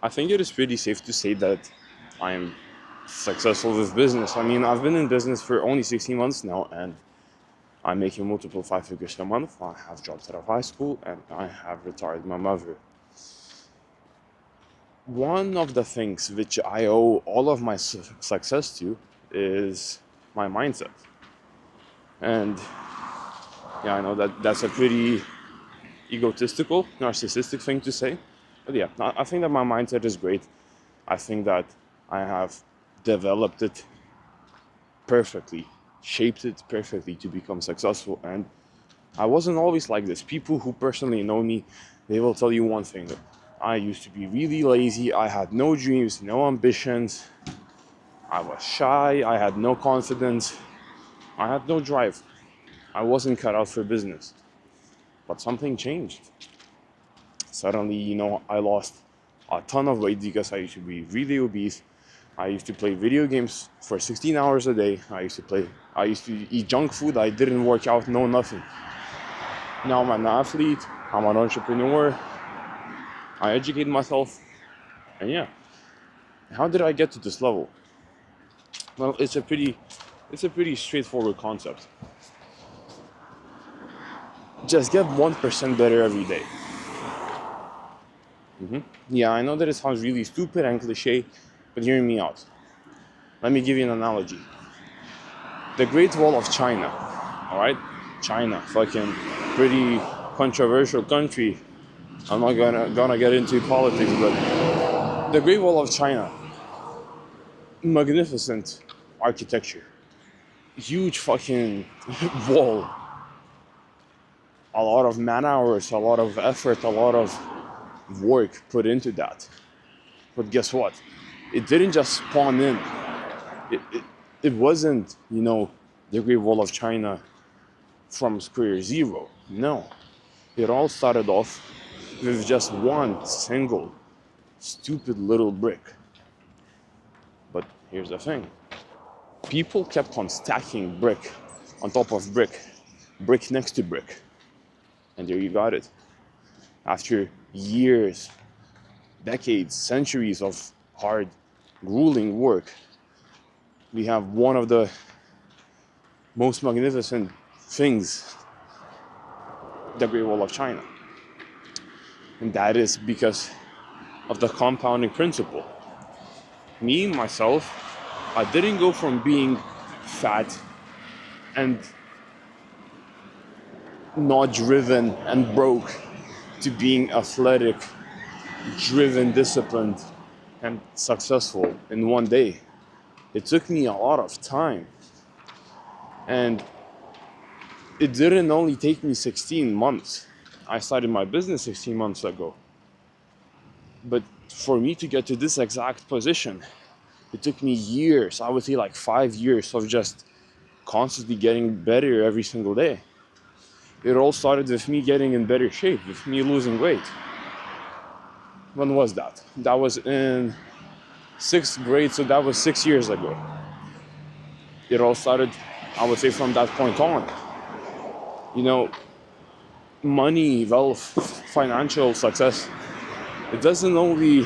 I think it is pretty safe to say that I am successful with business. I mean, I've been in business for only 16 months now, and I'm making multiple five figures a month. I have dropped out of high school, and I have retired my mother. One of the things which I owe all of my success to is my mindset. And yeah, I know that that's a pretty egotistical, narcissistic thing to say. But yeah, I think that my mindset is great. I think that I have developed it perfectly, shaped it perfectly to become successful. And I wasn't always like this. People who personally know me, they will tell you one thing. I used to be really lazy. I had no dreams, no ambitions. I was shy. I had no confidence. I had no drive. I wasn't cut out for business. But something changed. Suddenly, I lost a ton of weight because I used to be really obese. I used to play video games for 16 hours a day. I used to eat junk food. I didn't work out, no nothing. Now I'm an athlete, I'm an entrepreneur. I educate myself. And yeah, how did I get to this level? Well, it's a pretty straightforward concept. Just get 1% better every day. Yeah, I know that it sounds really stupid and cliche, but hear me out. Let me give you an analogy. The Great Wall of China, all right? China, fucking pretty controversial country. I'm not gonna get into politics, but the Great Wall of China, magnificent architecture, huge fucking wall, a lot of man hours, a lot of effort, a lot of work put into that. But guess what? It didn't just spawn in. It wasn't, the Great Wall of China from square zero. No. It all started off with just one single stupid little brick. But here's the thing. People kept on stacking brick on top of brick, brick next to brick. And there you got it. After years, decades, centuries of hard, grueling work, we have one of the most magnificent things, the Great Wall of China. And that is because of the compounding principle. Me, myself, I didn't go from being fat and not driven and broke to being athletic, driven, disciplined, and successful in one day. It took me a lot of time. And it didn't only take me 16 months. I started my business 16 months ago. But for me to get to this exact position, it took me years. I would say like 5 years of just constantly getting better every single day. It all started with me getting in better shape, with me losing weight. When was that? That was in 6th grade, so that was 6 years ago. It all started, I would say, from that point on. Money, wealth, financial success, it isn't only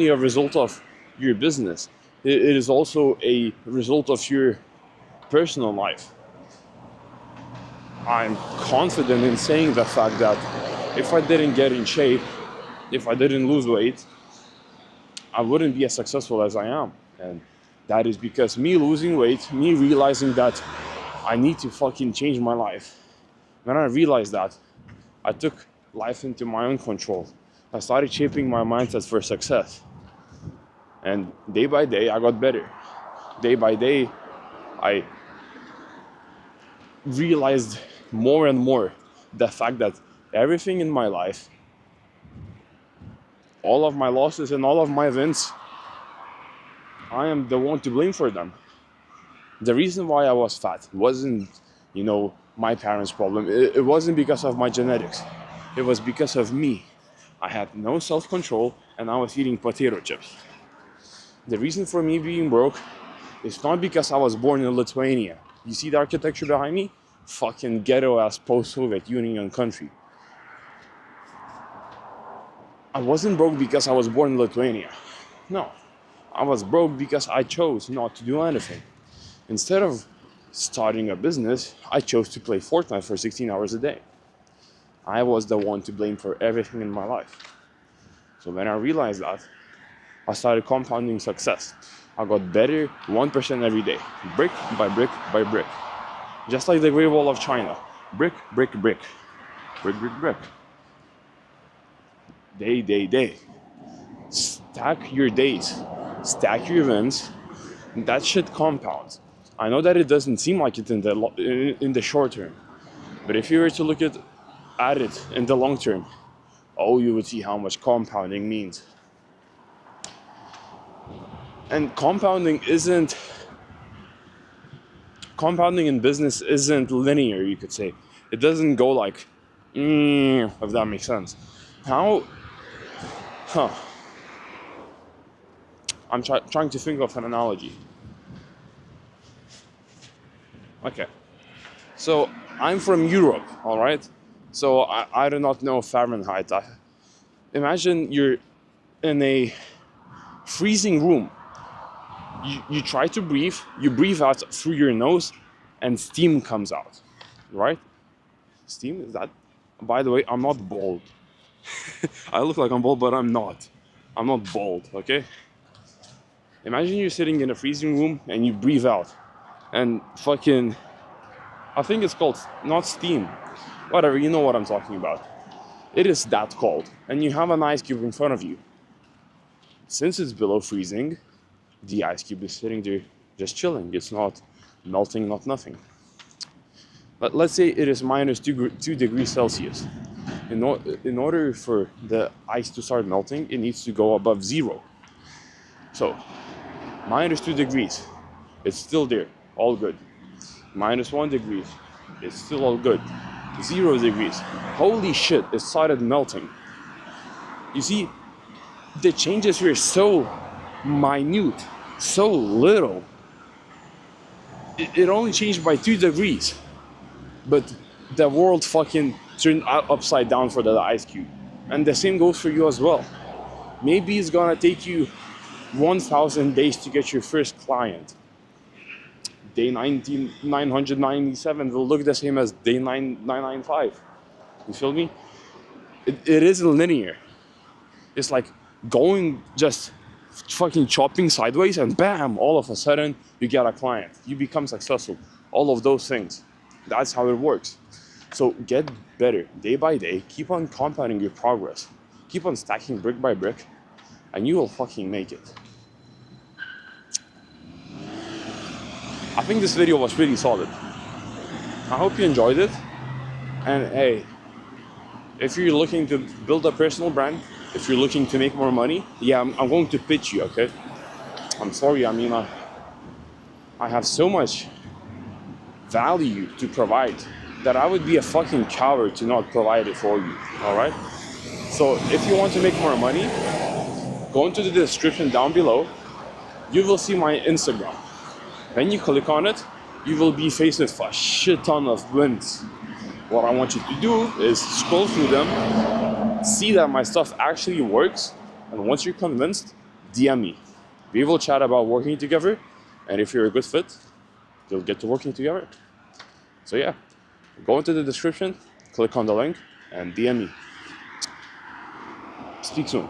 a result of your business. It is also a result of your personal life. I'm confident in saying the fact that if I didn't get in shape, if I didn't lose weight, I wouldn't be as successful as I am. And that is because me losing weight, me realizing that I need to fucking change my life. When I realized that, I took life into my own control. I started shaping my mindset for success. And day by day, I got better. Day by day, I realized more and more the fact that everything in my life, all of my losses and all of my wins, I am the one to blame for them. The reason why I was fat wasn't, my parents' problem. It wasn't because of my genetics. It was because of me. I had no self-control and I was eating potato chips. The reason for me being broke is not because I was born in Lithuania. You see the architecture behind me? Fucking ghetto-ass post-Soviet Union country. I wasn't broke because I was born in Lithuania. No, I was broke because I chose not to do anything. Instead of starting a business, I chose to play Fortnite for 16 hours a day. I was the one to blame for everything in my life. So when I realized that, I started compounding success. I got better 1% every day, brick by brick by brick. Just like the Great Wall of China. Brick, brick, brick. Brick, brick, brick. Day. Stack your days. Stack your wins. That shit compounds. I know that it doesn't seem like it in the short term. But if you were to look at it in the long term, oh, you would see how much compounding means. And compounding in business isn't linear, you could say. It doesn't go like, if that makes sense. I'm trying to think of an analogy. Okay. So I'm from Europe, all right? So I do not know Fahrenheit. Imagine you're in a freezing room. You try to breathe, you breathe out through your nose, and steam comes out, right? Steam, is that? By the way, I'm not bald. I look like I'm bald, but I'm not. I'm not bald, okay? Imagine you're sitting in a freezing room and you breathe out. And fucking, I think it's called, not steam. Whatever, you know what I'm talking about. It is that cold. And you have an ice cube in front of you. Since it's below freezing, the ice cube is sitting there just chilling. It's not melting, not nothing. But let's say it is minus 2 degrees Celsius. In order for the ice to start melting, it needs to go above zero. So, minus 2 degrees, it's still there, all good. Minus 1 degree, it's still all good. 0 degrees, holy shit, it started melting. You see, the changes were so minute, so little. It only changed by 2 degrees. But the world fucking turned upside down for the ice cube. And the same goes for you as well. Maybe it's gonna take you 1,000 days to get your first client. Day 997 will look the same as day 995. You feel me? It isn't linear. It's like going just fucking chopping sideways and bam, all of a sudden you get a client. You become successful. All of those things. That's how it works. So get better day by day. Keep on compounding your progress. Keep on stacking brick by brick, and you will fucking make it. I think this video was pretty solid. I hope you enjoyed it. And hey, if you're looking to build a personal brand, if you're looking to make more money, yeah, I'm going to pitch you, okay? I'm sorry, I mean, I have so much value to provide that I would be a fucking coward to not provide it for you, all right? So if you want to make more money, go into the description down below. You will see my Instagram. When you click on it, you will be faced with a shit ton of wins. What I want you to do is scroll through them, see that my stuff actually works, and once you're convinced, DM me. We will chat about working together, and if you're a good fit, you'll get to working together. So yeah, go into the description, click on the link, and DM me. Speak soon.